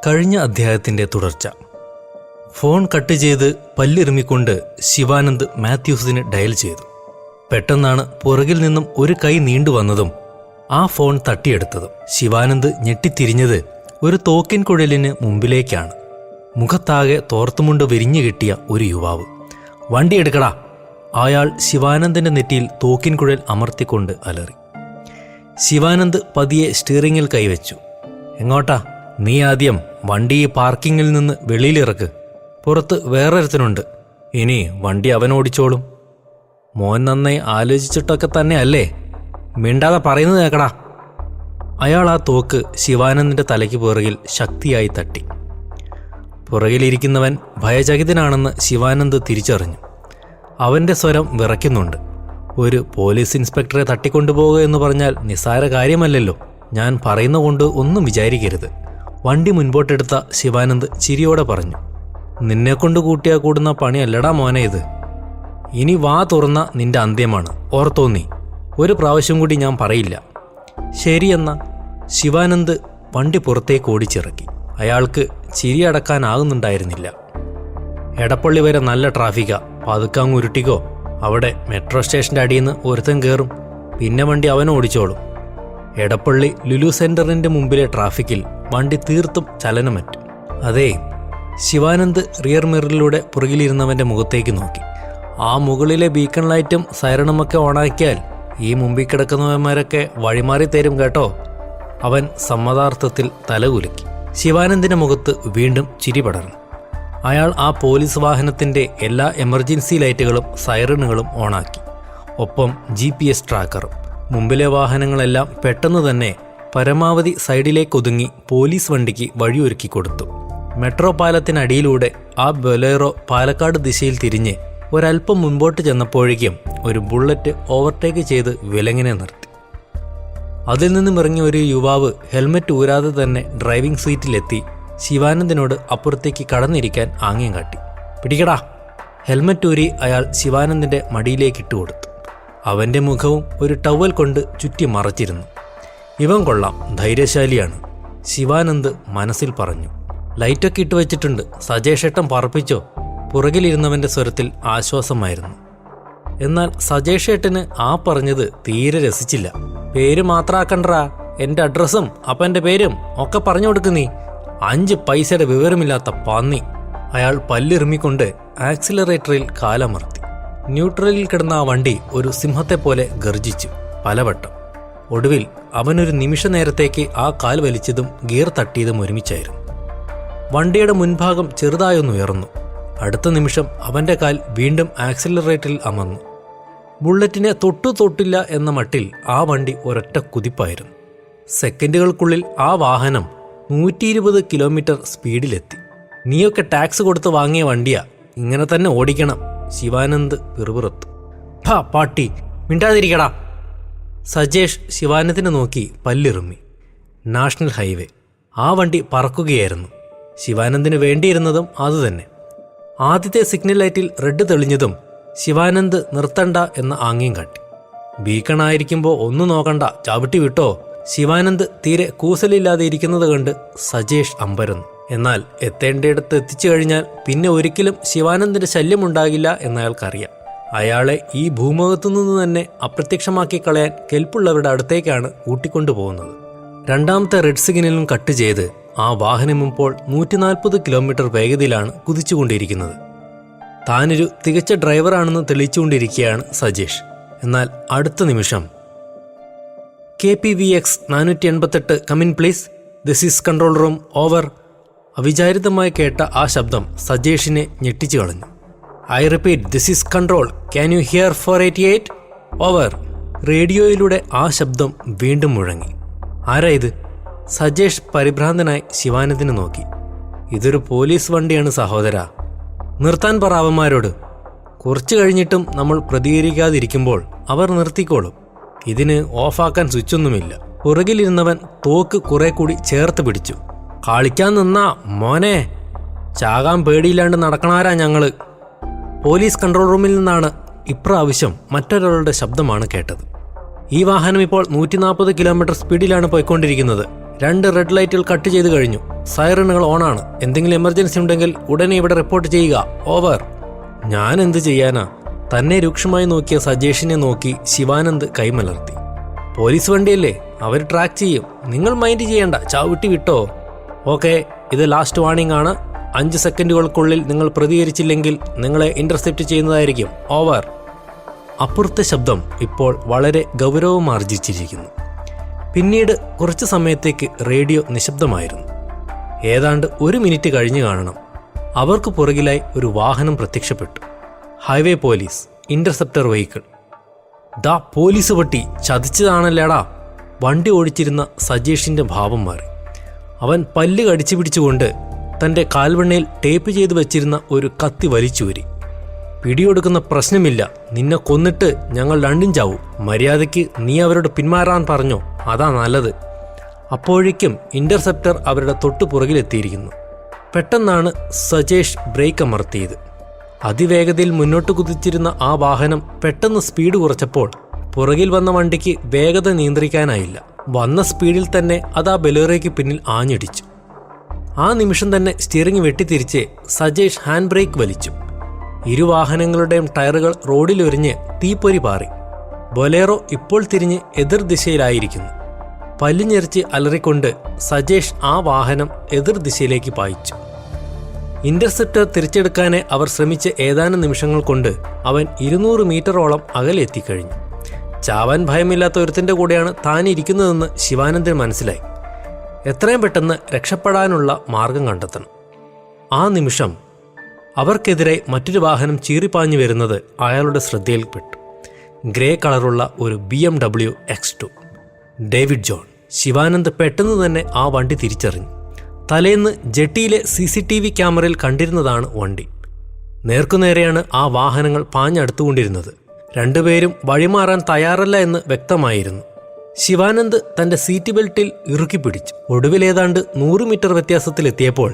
കഴിഞ്ഞ അധ്യായത്തിൻ്റെ തുടർച്ച. ഫോൺ കട്ട് ചെയ്ത് പല്ലിറുമിക്കൊണ്ട് ശിവാനന്ദ് മാത്യൂസിന് ഡയൽ ചെയ്തു. പെട്ടെന്നാണ് പുറകിൽ നിന്നും ഒരു കൈ നീണ്ടുവന്നതും ആ ഫോൺ തട്ടിയെടുത്തതും. ശിവാനന്ദ് ഞെട്ടിത്തിരിഞ്ഞത് ഒരു തോക്കിൻ കുഴലിന് മുമ്പിലേക്കാണ്. മുഖത്താകെ തോർത്തുമുണ്ട് വിരിഞ്ഞു കിട്ടിയ ഒരു യുവാവ്. വണ്ടി എടുക്കടാ! അയാൾ ശിവാനന്ദിന്റെ നെറ്റിയിൽ തോക്കിൻ കുഴൽ അമർത്തിക്കൊണ്ട് അലറി. ശിവാനന്ദ് പതിയെ സ്റ്റിയറിങ്ങിൽ കൈവച്ചു. എങ്ങോട്ടാ? നീ ആദ്യം വണ്ടി ഈ പാർക്കിങ്ങിൽ നിന്ന് വെളിയിലിറക്ക്. പുറത്ത് വേറൊരുത്തനുണ്ട്. ഇനി വണ്ടി അവനോടിച്ചോളും. മോൻ നന്നായി ആലോചിച്ചിട്ടൊക്കെ തന്നെ അല്ലേ? മിണ്ടാതെ പറയുന്നത് കേക്കടാ. അയാൾ ആ തോക്ക് ശിവാനന്ദിന്റെ തലയ്ക്ക് പുറകിൽ ശക്തിയായി തട്ടി. പുറകിലിരിക്കുന്നവൻ ഭയചകിതനാണെന്ന് ശിവാനന്ദ് തിരിച്ചറിഞ്ഞു. അവന്റെ സ്വരം വിറയ്ക്കുന്നുണ്ട്. ഒരു പോലീസ് ഇൻസ്പെക്ടറെ തട്ടിക്കൊണ്ടുപോകുക എന്ന് പറഞ്ഞാൽ നിസ്സാര കാര്യമല്ലല്ലോ. ഞാൻ പറയുന്ന കൊണ്ട് ഒന്നും വിചാരിക്കരുത്. വണ്ടി മുൻപോട്ടെടുത്ത ശിവാനന്ദ് ചിരിയോടെ പറഞ്ഞു. നിന്നെക്കൊണ്ട് കൂട്ടിയാ കൂടുന്ന പണിയല്ലടാ മോനെ ഇത്. ഇനി വാ തുറന്ന നിന്റെ അന്ത്യമാണ്. ഓർത്തോന്നി. ഒരു പ്രാവശ്യം കൂടി ഞാൻ പറയില്ല. ശരിയെന്ന ശിവാനന്ദ് വണ്ടി പുറത്തേക്ക് ഓടിച്ചിറക്കി. അയാൾക്ക് ചിരി അടക്കാനാകുന്നുണ്ടായിരുന്നില്ല. എടപ്പള്ളി വരെ നല്ല ട്രാഫിക്കാ. പതുക്കങ്ങ് ഉരുട്ടിക്കോ. അവിടെ മെട്രോ സ്റ്റേഷൻ്റെ അടിയിൽ നിന്ന് ഒരുത്തൻ കയറും. പിന്നെ വണ്ടി അവനോടിച്ചോളും. എടപ്പള്ളി ലുലു സെന്ററിന്റെ മുമ്പിലെ ട്രാഫിക്കിൽ വണ്ടി തീർത്തും ചലനമറ്റു. അതേ, ശിവാനന്ദ് റിയർ മിററിലൂടെ പുറകിലിരുന്നവന്റെ മുഖത്തേക്ക് നോക്കി. ആ മുകളിലെ ബീക്കൺ ലൈറ്റും സൈറണുമൊക്കെ ഓണാക്കിയാൽ ഈ മുമ്പിൽ കിടക്കുന്നവന്മാരൊക്കെ വഴിമാറി തരും കേട്ടോ. അവൻ സമ്മതാർത്ഥത്തിൽ തലകുലുക്കി. ശിവാനന്ദിന്റെ മുഖത്ത് വീണ്ടും ചിരി പടർന്നു. അയാൾ ആ പോലീസ് വാഹനത്തിന്റെ എല്ലാ എമർജൻസി ലൈറ്റുകളും സൈറണുകളും ഓണാക്കി. ഒപ്പം GPS ട്രാക്കറും. മുമ്പിലെ വാഹനങ്ങളെല്ലാം പെട്ടെന്ന് തന്നെ പരമാവധി സൈഡിലേക്കൊതുങ്ങി പോലീസ് വണ്ടിക്ക് വഴിയൊരുക്കി കൊടുത്തു. മെട്രോ പാലത്തിനടിയിലൂടെ ആ ബൊലേറോ പാലക്കാട് ദിശയിൽ തിരിഞ്ഞ് ഒരൽപ്പം മുൻപോട്ട് ചെന്നപ്പോഴേക്കും ഒരു ബുള്ളറ്റ് ഓവർടേക്ക് ചെയ്ത് വിലങ്ങിനെ നിർത്തി. അതിൽ നിന്നും ഇറങ്ങിയ ഒരു യുവാവ് ഹെൽമറ്റ് ഊരാതെ തന്നെ ഡ്രൈവിംഗ് സീറ്റിലെത്തി ശിവാനന്ദിനോട് അപ്പുറത്തേക്ക് കടന്നിരിക്കാൻ ആംഗ്യം കാട്ടി. പിടിക്കടാ! ഹെൽമറ്റ് ഊരി അയാൾ ശിവാനന്ദിന്റെ മടിയിലേക്ക് ഇട്ടുകൊടുത്തു. അവന്റെ മുഖവും ഒരു ടവൽ കൊണ്ട് ചുറ്റി മറച്ചിരുന്നു. ഇവൻ കൊള്ളാം, ധൈര്യശാലിയാണ്, ശിവാനന്ദ് മനസ്സിൽ പറഞ്ഞു. ലൈറ്റൊക്കെ ഇട്ട് വെച്ചിട്ടുണ്ട്. സജേഷേട്ടൻ പറപ്പിച്ചോ? പുറകിലിരുന്നവന്റെ സ്വരത്തിൽ ആശ്വാസമായിരുന്നു. എന്നാൽ സജേഷേട്ടന് ആ പറഞ്ഞത് തീരെ രസിച്ചില്ല. പേര് മാത്രാക്കണ്ടാ, എന്റെ അഡ്രസ്സും അപ്പന്റെ പേരും ഒക്കെ പറഞ്ഞു കൊടുക്ക് നീ. 5 പൈസയുടെ വിവരമില്ലാത്ത പന്നി. അയാൾ പല്ലിറുമിക്കൊണ്ട് ആക്സിലറേറ്ററിൽ കാലമർത്തി. ന്യൂട്രലിൽ കിടന്ന ആ വണ്ടി ഒരു സിംഹത്തെപ്പോലെ ഗർജിച്ചു പലവട്ടം. ഒടുവിൽ അവനൊരു നിമിഷ നേരത്തേക്ക് ആ കാൽ വലിച്ചതും ഗിയർ തട്ടിയതും ഒരുമിച്ചായിരുന്നു. വണ്ടിയുടെ മുൻഭാഗം ചെറുതായൊന്നുയർന്നു. അടുത്ത നിമിഷം അവന്റെ കാൽ വീണ്ടും ആക്സിലറേറ്ററിൽ അമർന്നു. ബുള്ളറ്റിനെ തൊട്ടില്ല എന്ന മട്ടിൽ ആ വണ്ടി ഒരൊറ്റ കുതിപ്പായിരുന്നു. സെക്കൻഡുകൾക്കുള്ളിൽ ആ വാഹനം 120 കിലോമീറ്റർ സ്പീഡിലെത്തി. നീയൊക്കെ ടാക്സ് കൊടുത്ത് വാങ്ങിയ വണ്ടിയാ, ഇങ്ങനെ തന്നെ ഓടിക്കണം. ശിവാനന്ദ് പിറുപിറുത്തു. പാട്ടി, മിണ്ടാതിരിക്കടാ! സജേഷ് ശിവാനന്ദിനെ നോക്കി പല്ലിറുമ്മി. National highway. ആ വണ്ടി പറക്കുകയായിരുന്നു. ശിവാനന്ദിന് വേണ്ടിയിരുന്നതും അതുതന്നെ. ആദ്യത്തെ സിഗ്നൽ ലൈറ്റിൽ റെഡ് തെളിഞ്ഞതും ശിവാനന്ദ് നിർത്തണ്ട എന്ന ആംഗ്യം കാട്ടി. ബീക്കണായിരിക്കുമ്പോൾ ഒന്നും നോക്കണ്ട, ചവിട്ടി വിട്ടോ. ശിവാനന്ദ് തീരെ കൂസലില്ലാതെ ഇരിക്കുന്നത് കണ്ട് സജേഷ് അമ്പരന്നു. എന്നാൽ എത്തേണ്ടയിടത്ത് എത്തിച്ചു കഴിഞ്ഞാൽ പിന്നെ ഒരിക്കലും ശിവാനന്ദിന്റെ ശല്യമുണ്ടാകില്ല എന്നയാൾക്കറിയാം. അയാളെ ഈ ഭൂമുഖത്തു നിന്ന് തന്നെ അപ്രത്യക്ഷമാക്കി കളയാൻ കെൽപ്പുള്ളവരുടെ അടുത്തേക്കാണ് കൂട്ടിക്കൊണ്ടുപോകുന്നത്. രണ്ടാമത്തെ റെഡ് സിഗ്നലും കട്ട് ചെയ്ത് ആ വാഹനം ഇപ്പോൾ 140 കിലോമീറ്റർ വേഗതയിലാണ് കുതിച്ചുകൊണ്ടിരിക്കുന്നത്. താനൊരു തികച്ച ഡ്രൈവറാണെന്ന് തെളിയിച്ചുകൊണ്ടിരിക്കുകയാണ് സജേഷ്. എന്നാൽ അടുത്ത നിമിഷം KPVX 488 come in please, this is control room, over. അവിചാരിതമായി കേട്ട ആ ശബ്ദം സജേഷിനെ ഞെട്ടിച്ചു കളഞ്ഞു. I repeat, this is control, can you hear 488, over. റേഡിയോയിലൂടെ ആ ശബ്ദം വീണ്ടും മുഴങ്ങി. ആരാ ഇത്? സജേഷ് പരിഭ്രാന്തനായി ശിവാനന്ദിനെ നോക്കി. ഇതൊരു പോലീസ് വണ്ടിയാണ് സഹോദര. നിർത്താൻ പറ അവന്മാരോട്. കുറച്ചു കഴിഞ്ഞിട്ടും നമ്മൾ പ്രതികരിക്കാതിരിക്കുമ്പോൾ അവർ നിർത്തിക്കോളും. ഇതിന് ഓഫാക്കാൻ സ്വിച്ചൊന്നുമില്ല. പുറകിലിരുന്നവൻ തോക്ക് കുറെ കൂടി ചേർത്ത് പിടിച്ചു. കളിക്കാൻ നിന്നാ മോനെ, ചാകാൻ പേടിയില്ലാണ്ട് നടക്കണാരാ ഞങ്ങള്. പോലീസ് കൺട്രോൾ റൂമിൽ നിന്നാണ് ഇപ്രാവശ്യം മറ്റൊരാളുടെ ശബ്ദമാണ് കേട്ടത്. ഈ വാഹനം ഇപ്പോൾ 140 കിലോമീറ്റർ സ്പീഡിലാണ് പോയിക്കൊണ്ടിരിക്കുന്നത്. 2 റെഡ് ലൈറ്റുകൾ കട്ട് ചെയ്ത് കഴിഞ്ഞു. സൈറണുകൾ ഓണാണ്. എന്തെങ്കിലും എമർജൻസി ഉണ്ടെങ്കിൽ ഉടനെ ഇവിടെ റിപ്പോർട്ട് ചെയ്യുക. ഓവർ. ഞാൻ എന്ത് ചെയ്യാനാ? തന്നെ രൂക്ഷമായി നോക്കിയ സജേഷിനെ നോക്കി ശിവാനന്ദ് കൈമലർത്തി. പോലീസ് വണ്ടിയല്ലേ, അവർ ട്രാക്ക് ചെയ്യും. നിങ്ങൾ മൈൻഡ് ചെയ്യണ്ട, ചവിട്ടി വിട്ടോ. ഓക്കെ, ഇത് ലാസ്റ്റ് വാർണിംഗ് ആണ്. 5 സെക്കൻഡുകൾക്കുള്ളിൽ നിങ്ങൾ പ്രതികരിച്ചില്ലെങ്കിൽ നിങ്ങളെ ഇന്റർസെപ്റ്റ് ചെയ്യുന്നതായിരിക്കും. ഓവർ. അപ്പുറത്തെ ശബ്ദം ഇപ്പോൾ വളരെ ഗൗരവമാർജിച്ചിരിക്കുന്നു. പിന്നീട് കുറച്ചു സമയത്തേക്ക് റേഡിയോ നിശബ്ദമായിരുന്നു. ഏതാണ്ട് 1 മിനിറ്റ് കഴിഞ്ഞു കാണണം. അവർക്ക് പുറകിലായി ഒരു വാഹനം പ്രത്യക്ഷപ്പെട്ടു. Highway police, interceptor vehicle. ദാ പോലീസ് പട്ടി, ചതിച്ചതാണല്ലേടാ. വണ്ടി ഓടിച്ചിരുന്ന സജേഷിന്റെ ഭാവം മാറി. അവൻ പല്ല് കടിച്ചു പിടിച്ചുകൊണ്ട് തൻ്റെ കാൽവണ്ണയിൽ ടേപ്പ് ചെയ്ത് വെച്ചിരുന്ന ഒരു കത്തി വലിച്ചൂരി. പിടിയൊടുക്കുന്ന പ്രശ്നമില്ല, നിന്നെ കൊന്നിട്ട് ഞങ്ങൾ രണ്ടും ചാവും. മര്യാദയ്ക്ക് നീ അവരോട് പിന്മാറാൻ പറഞ്ഞോ, അതാ നല്ലത്. അപ്പോഴേക്കും ഇന്റർസെപ്റ്റർ അവരുടെ തൊട്ടു പുറകിലെത്തിയിരിക്കുന്നു. പെട്ടെന്നാണ് സജേഷ് ബ്രേക്ക് അമർത്തിയത്. അതിവേഗതയിൽ മുന്നോട്ട് കുതിച്ചിരുന്ന ആ വാഹനം പെട്ടെന്ന് സ്പീഡ് കുറച്ചപ്പോൾ പുറകിൽ വന്ന വണ്ടിക്ക് വേഗത നിയന്ത്രിക്കാനായില്ല. വന്ന സ്പീഡിൽ തന്നെ അത് ആ ബലേറോയ്ക്ക് പിന്നിൽ ആഞ്ഞടിച്ചു. ആ നിമിഷം തന്നെ സ്റ്റിയറിംഗ് വെട്ടിത്തിരിച്ച് സജേഷ് ഹാൻഡ് ബ്രേക്ക് വലിച്ചു. ഇരുവാഹനങ്ങളുടെയും ടയറുകൾ റോഡിലൊരിഞ്ഞ് തീപ്പൊരി പാറി. ബൊലേറോ ഇപ്പോൾ തിരിഞ്ഞ് എതിർ ദിശയിലായിരിക്കുന്നു. പല്ലുഞെറിച്ച് അലറിക്കൊണ്ട് സജേഷ് ആ വാഹനം എതിർ ദിശയിലേക്ക് പായിച്ചു. ഇന്റർസെപ്റ്റർ തിരിച്ചെടുക്കാനെ അവർ ശ്രമിച്ച ഏതാനും നിമിഷങ്ങൾ കൊണ്ട് അവൻ 200 മീറ്ററോളം അകലെ എത്തിക്കഴിഞ്ഞു. ചാവാൻ ഭയമില്ലാത്ത ഒരുത്തിൻ്റെ കൂടെയാണ് താൻ ഇരിക്കുന്നതെന്ന് ശിവാനന്ദന് മനസ്സിലായി. എത്രയും പെട്ടെന്ന് രക്ഷപ്പെടാനുള്ള മാർഗം കണ്ടെത്തണം. ആ നിമിഷം അവർക്കെതിരെ മറ്റൊരു വാഹനം ചീറിപ്പാഞ്ഞു വരുന്നത് അയാളുടെ ശ്രദ്ധയിൽപ്പെട്ടു. ഗ്രേ കളറുള്ള ഒരു BMW X2. David John. Shivanand പെട്ടെന്ന് തന്നെ ആ വണ്ടി തിരിച്ചറിഞ്ഞു. തലേന്ന് ജെട്ടിയിലെ CCTV ക്യാമറയിൽ കണ്ടിരുന്നതാണ് വണ്ടി. നേർക്കുനേരെയാണ് ആ വാഹനങ്ങൾ പാഞ്ഞടുത്തുകൊണ്ടിരുന്നത്. രണ്ടുപേരും വഴിമാറാൻ തയ്യാറല്ല എന്ന് വ്യക്തമായിരുന്നു. ശിവാനന്ദ് തന്റെ സീറ്റ് ബെൽറ്റിൽ ഇറുക്കി പിടിച്ചു. ഒടുവിലേതാണ്ട് 100 മീറ്റർ വ്യത്യാസത്തിലെത്തിയപ്പോൾ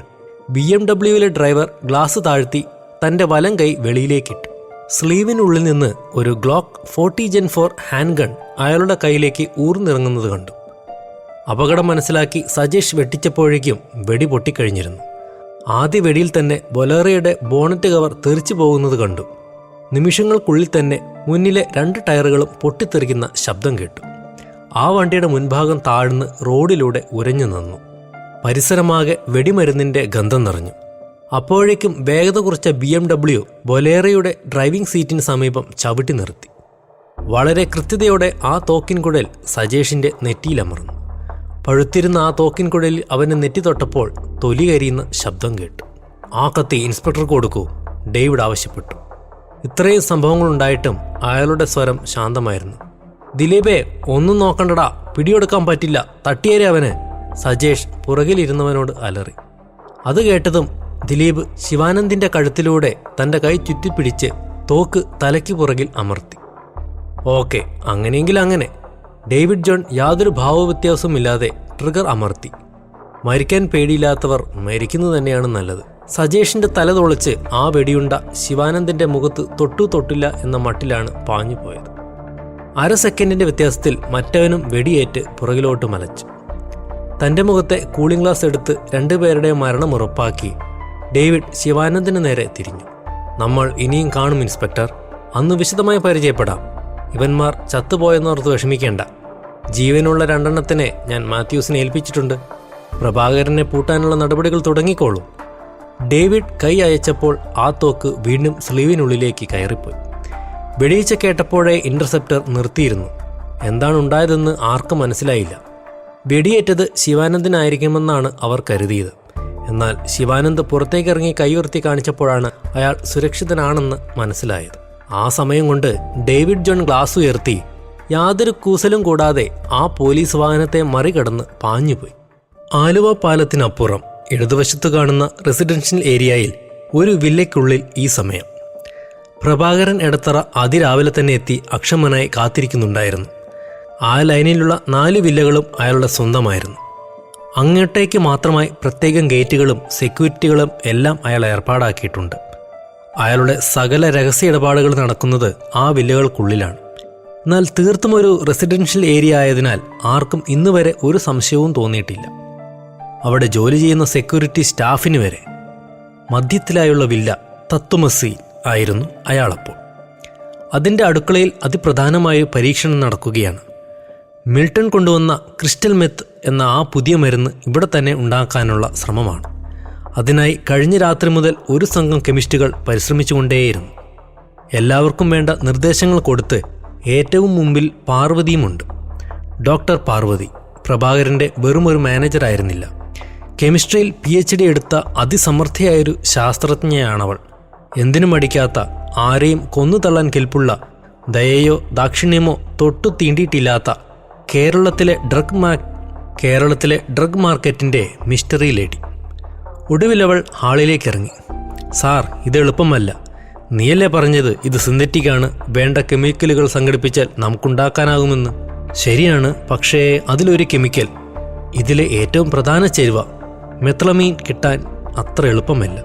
BMW ഡ്രൈവർ ഗ്ലാസ് താഴ്ത്തി തന്റെ വലം കൈ വെളിയിലേക്കിട്ടു. സ്ലീവിനുള്ളിൽ നിന്ന് ഒരു ഗ്ലോക്ക് 40 Gen 4 ഹാൻഡ് ഗൺ അയാളുടെ കൈയിലേക്ക് ഊർന്നിറങ്ങുന്നത് കണ്ടു. അപകടം മനസ്സിലാക്കി സജേഷ് വെട്ടിച്ചപ്പോഴേക്കും വെടി പൊട്ടിക്കഴിഞ്ഞിരുന്നു. ആദ്യ വെടിയിൽ തന്നെ ബൊലേറോയുടെ ബോണറ്റ് കവർ തെറിച്ചു പോകുന്നത് കണ്ടു. നിമിഷങ്ങൾക്കുള്ളിൽ തന്നെ മുന്നിലെ 2 ടയറുകളും പൊട്ടിത്തെറിക്കുന്ന ശബ്ദം കേട്ടു. ആ വണ്ടിയുടെ മുൻഭാഗം താഴ്ന്ന് റോഡിലൂടെ ഉരഞ്ഞു നിന്നു. പരിസരമാകെ വെടിമരുന്നിന്റെ ഗന്ധം നിറഞ്ഞു. അപ്പോഴേക്കും വേഗത കുറച്ച BMW ബൊലേറോയുടെ ഡ്രൈവിംഗ് സീറ്റിന് സമീപം ചവിട്ടി നിർത്തി. വളരെ കൃത്യതയോടെ ആ തോക്കിൻകുഴൽ സജേഷിന്റെ നെറ്റിയിലമർന്നു. പഴുത്തിരുന്ന ആ തോക്കിൻകുഴലിൽ അവനെ നെറ്റി തൊട്ടപ്പോൾ തൊലി കരിയുന്ന ശബ്ദം കേട്ടു. ആ കത്തി ഇൻസ്പെക്ടർക്ക് കൊടുക്കൂ, ഡേവിഡ് ആവശ്യപ്പെട്ടു. ഇത്രയും സംഭവങ്ങളുണ്ടായിട്ടും അയാളുടെ സ്വരം ശാന്തമായിരുന്നു. ദിലീപേ, ഒന്നും നോക്കണ്ടടാ, പിടിയെടുക്കാൻ പറ്റില്ല, തട്ടിയേരെ അവന്, സജേഷ് പുറകിലിരുന്നവനോട് അലറി. അത് കേട്ടതും ദിലീപ് ശിവാനന്ദിന്റെ കഴുത്തിലൂടെ തന്റെ കൈ ചുറ്റിപ്പിടിച്ച് തോക്ക് തലയ്ക്ക് പുറകിൽ അമർത്തി. ഓക്കെ, അങ്ങനെയെങ്കിൽ അങ്ങനെ. ഡേവിഡ് ജോൺ യാതൊരു ഭാവവ്യത്യാസവുമില്ലാതെ ട്രിഗർ അമർത്തി. മരിക്കാൻ പേടിയില്ലാത്തവർ മരിക്കുന്നത് തന്നെയാണ് നല്ലത്. സജേഷിന്റെ തല തുളച്ച് ആ വെടിയുണ്ട ശിവാനന്ദിന്റെ മുഖത്ത് തൊട്ടില്ല എന്ന മട്ടിലാണ് പാഞ്ഞുപോയത്. 1/2 സെക്കൻഡിന്റെ വ്യത്യാസത്തിൽ മറ്റവനും വെടിയേറ്റ് പുറകിലോട്ട് മലച്ചു. തന്റെ മുഖത്തെ കൂളിംഗ് ഗ്ലാസ് എടുത്ത് 2 പേരുടെയും മരണം ഉറപ്പാക്കി ഡേവിഡ് ശിവാനന്ദിന് നേരെ തിരിഞ്ഞു. നമ്മൾ ഇനിയും കാണും ഇൻസ്പെക്ടർ. അന്ന് വിശദമായി പരിചയപ്പെടാം. ഇവന്മാർ ചത്തുപോയെന്നോർത്ത് വിഷമിക്കേണ്ട. ജീവനുള്ള 2 എണ്ണത്തിനെ ഞാൻ മാത്യൂസിനെ ഏൽപ്പിച്ചിട്ടുണ്ട്. പ്രഭാകരനെ പൂട്ടാനുള്ള നടപടികൾ തുടങ്ങിക്കോളൂ. ഡേവിഡ് കൈ അയച്ചപ്പോൾ ആ തോക്ക് വീണ്ടും സ്ലീവിനുള്ളിലേക്ക് കയറിപ്പോയി. വെടിയിച്ച കേട്ടപ്പോഴേ ഇന്റർസെപ്റ്റർ നിർത്തിയിരുന്നു. എന്താണ് ഉണ്ടായതെന്ന് ആർക്കും മനസ്സിലായില്ല. വെടിയേറ്റത് ശിവാനന്ദിനായിരിക്കുമെന്നാണ് അവർ കരുതിയത്. എന്നാൽ ശിവാനന്ദ് പുറത്തേക്കിറങ്ങി കൈയുയർത്തി കാണിച്ചപ്പോഴാണ് അയാൾ സുരക്ഷിതനാണെന്ന് മനസ്സിലായത്. ആ സമയം കൊണ്ട് ഡേവിഡ് ജോൺ ഗ്ലാസ് ഉയർത്തി യാതൊരു കൂസലും കൂടാതെ ആ പോലീസ് വാഹനത്തെ മറികടന്ന് പാഞ്ഞുപോയി. ആലുവ പാലത്തിനപ്പുറം ഇടതുവശത്ത് കാണുന്ന റെസിഡൻഷ്യൽ ഏരിയയിൽ ഒരു വില്ലയ്ക്കുള്ളിൽ ഈ സമയം പ്രഭാകരൻ എടത്തറ അതിരാവിലെ തന്നെ എത്തി അക്ഷമനായി കാത്തിരിക്കുന്നുണ്ടായിരുന്നു. ആ ലൈനിലുള്ള 4 വില്ലകളും അയാളുടെ സ്വന്തമായിരുന്നു. അങ്ങോട്ടേക്ക് മാത്രമായി പ്രത്യേകം ഗേറ്റുകളും സെക്യൂരിറ്റികളും എല്ലാം അയാൾ ഏർപ്പാടാക്കിയിട്ടുണ്ട്. അയാളുടെ സകല രഹസ്യ ഇടപാടുകൾ നടക്കുന്നത് ആ വില്ലകൾക്കുള്ളിലാണ്. എന്നാൽ തീർത്തും ഒരു റെസിഡൻഷ്യൽ ഏരിയ ആയതിനാൽ ആർക്കും ഇന്നുവരെ ഒരു സംശയവും തോന്നിയിട്ടില്ല. അവിടെ ജോലി ചെയ്യുന്ന സെക്യൂരിറ്റി സ്റ്റാഫിന് വരെ. മധ്യത്തിലായുള്ള വില്ല തത്വമസിയിൽ ആയിരുന്നു അയാളപ്പോൾ. അതിൻ്റെ അടുക്കളയിൽ അതിപ്രധാനമായ പരീക്ഷണം നടക്കുകയാണ്. മിൽട്ടൺ കൊണ്ടുവന്ന ക്രിസ്റ്റൽ മെത്ത് എന്ന ആ പുതിയ മരുന്ന് ഇവിടെ തന്നെ ഉണ്ടാക്കാനുള്ള ശ്രമമാണ്. അതിനായി കഴിഞ്ഞ രാത്രി മുതൽ ഒരു സംഘം കെമിസ്റ്റുകൾ പരിശ്രമിച്ചുകൊണ്ടേയിരുന്നു. എല്ലാവർക്കും വേണ്ട നിർദ്ദേശങ്ങൾ കൊടുത്ത് ഏറ്റവും മുമ്പിൽ പാർവതിയുമുണ്ട്. ഡോക്ടർ പാർവതി പ്രഭാകരൻ്റെ വെറുമൊരു മാനേജറായിരുന്നില്ല. കെമിസ്ട്രിയിൽ PhD എടുത്ത അതിസമർത്ഥയായൊരു ശാസ്ത്രജ്ഞയാണവൾ. എന്തിനും മടിക്കാത്ത, ആരെയും കൊന്നു തള്ളാൻ കെൽപ്പുള്ള, ദയയോ ദാക്ഷിണ്യമോ തൊട്ടു തീണ്ടിയിട്ടില്ലാത്ത കേരളത്തിലെ ഡ്രഗ് മാർക്കറ്റിൻ്റെ മിസ്റ്ററി ലേഡി. ഒടുവിലവൾ ഹാളിലേക്ക് ഇറങ്ങി. സാർ, ഇത് എളുപ്പമല്ല. നീയല്ലേ പറഞ്ഞത് ഇത് സിന്തറ്റിക്കാണ്, വേണ്ട കെമിക്കലുകൾ സംഘടിപ്പിച്ചാൽ നമുക്കുണ്ടാക്കാനാകുമെന്ന്. ശരിയാണ്, പക്ഷേ അതിലൊരു കെമിക്കൽ, ഇതിലെ ഏറ്റവും പ്രധാന ചേരുവ മെത്തലമീൻ കിട്ടാൻ അത്ര എളുപ്പമല്ല.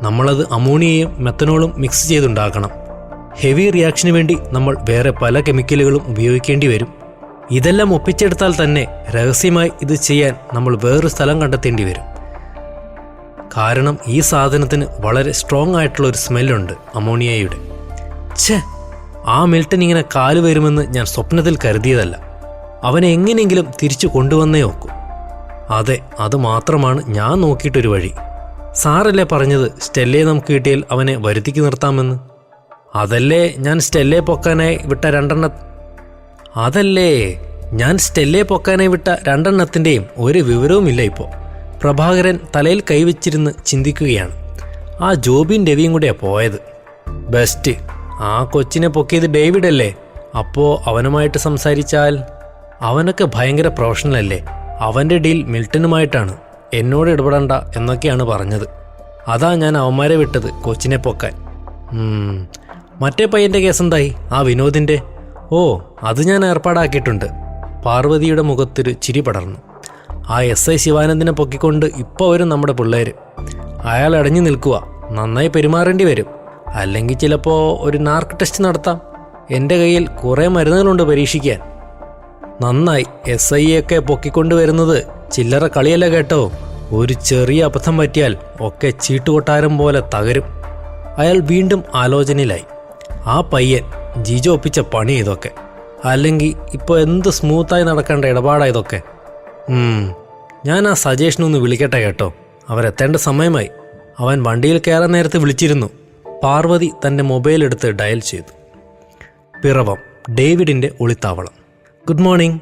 നമ്മളത് അമോണിയയും മെത്തനോളും മിക്സ് ചെയ്തുണ്ടാക്കണം. ഹെവി റിയാക്ഷന് വേണ്ടി നമ്മൾ വേറെ പല കെമിക്കലുകളും ഉപയോഗിക്കേണ്ടി വരും. ഇതെല്ലാം ഒപ്പിച്ചെടുത്താൽ തന്നെ രഹസ്യമായി ഇത് ചെയ്യാൻ നമ്മൾ വേറൊരു സ്ഥലം കണ്ടെത്തേണ്ടി വരും. കാരണം ഈ സാധനത്തിന് വളരെ സ്ട്രോങ് ആയിട്ടുള്ള ഒരു സ്മെല്ലുണ്ട്, അമോണിയയുടെ. ആ മിൽട്ടൺ ഇങ്ങനെ കാല് വരുമെന്ന് ഞാൻ സ്വപ്നത്തിൽ കരുതിയതല്ല. അവനെ എങ്ങനെയെങ്കിലും തിരിച്ചു കൊണ്ടുവന്നേ നോക്കൂ. അതെ, അത് മാത്രമാണ് ഞാൻ നോക്കിയിട്ടൊരു വഴി. സാറല്ലേ പറഞ്ഞത് സ്റ്റെല്ലയെ നമുക്ക് കിട്ടിയാൽ അവനെ വരുത്തിക്ക് നിർത്താമെന്ന്? അതല്ലേ ഞാൻ സ്റ്റെല്ലയെ പൊക്കാനായി വിട്ട രണ്ടെണ്ണത്തിൻ്റെയും ഒരു വിവരവുമില്ല ഇപ്പോൾ. പ്രഭാകരൻ തലയിൽ കൈവച്ചിരുന്ന് ചിന്തിക്കുകയാണ്. ആ ജോബിൻ രവിയും കൂടെയാണ് പോയത്. ബെസ്റ്റ്. ആ കൊച്ചിനെ പൊക്കിയത് ഡേവിഡ് അല്ലേ? അപ്പോൾ അവനുമായിട്ട് സംസാരിച്ചാൽ? അവനൊക്കെ ഭയങ്കര പ്രൊഫഷണൽ അല്ലേ? അവൻ്റെ ഡീൽ മിൽട്ടനുമായിട്ടാണ്. എന്നോട് ഇടപെടണ്ട എന്നൊക്കെയാണ് പറഞ്ഞത്. അതാ ഞാൻ അവന്മാരെ വിട്ടത് കൊച്ചിനെ പൊക്കാൻ. മറ്റേ പയ്യൻ്റെ കേസെന്തായി? ആ വിനോദിൻ്റെ? ഓ, അത് ഞാൻ ഏർപ്പാടാക്കിയിട്ടുണ്ട്. പാർവതിയുടെ മുഖത്തൊരു ചിരി പടർന്നു. ആ SI ശിവാനന്ദിനെ പൊക്കിക്കൊണ്ട് ഇപ്പോൾ വരും നമ്മുടെ പിള്ളേർ. അയാൾ അടഞ്ഞു നിൽക്കുക. നന്നായി പെരുമാറേണ്ടി വരും. അല്ലെങ്കിൽ ചിലപ്പോൾ ഒരു നാർക്ക് ടെസ്റ്റ് നടത്താം. എൻ്റെ കയ്യിൽ കുറേ മരുന്നുകളുണ്ട് പരീക്ഷിക്കാൻ. നന്നായി. SIയൊക്കെ പൊക്കിക്കൊണ്ട് വരുന്നത് ചില്ലറ കളിയല്ല കേട്ടോ. ഒരു ചെറിയ അബദ്ധം പറ്റിയാൽ ഒക്കെ ചീട്ടുകൊട്ടാരം പോലെ തകരും. അയാൾ വീണ്ടും ആലോചനയിലായി. ആ പയ്യൻ ജിജോ ഒപ്പിച്ച പണി ഇതൊക്കെ. അല്ലെങ്കിൽ ഇപ്പോൾ എന്ത് സ്മൂത്തായി നടക്കേണ്ട ഇടപാടാണ് ഇതൊക്കെ. ഞാൻ ആ സജേഷനൊന്ന് വിളിക്കട്ടെ കേട്ടോ. അവരെത്തേണ്ട സമയമായി. അവൻ വണ്ടിയിൽ കയറാൻ നേരത്തെ വിളിച്ചിരുന്നു. പാർവതി തൻ്റെ മൊബൈൽ എടുത്ത് ഡയൽ ചെയ്തു. പിറവം, ഡേവിഡിൻ്റെ ഒളിത്താവളം. Good morning.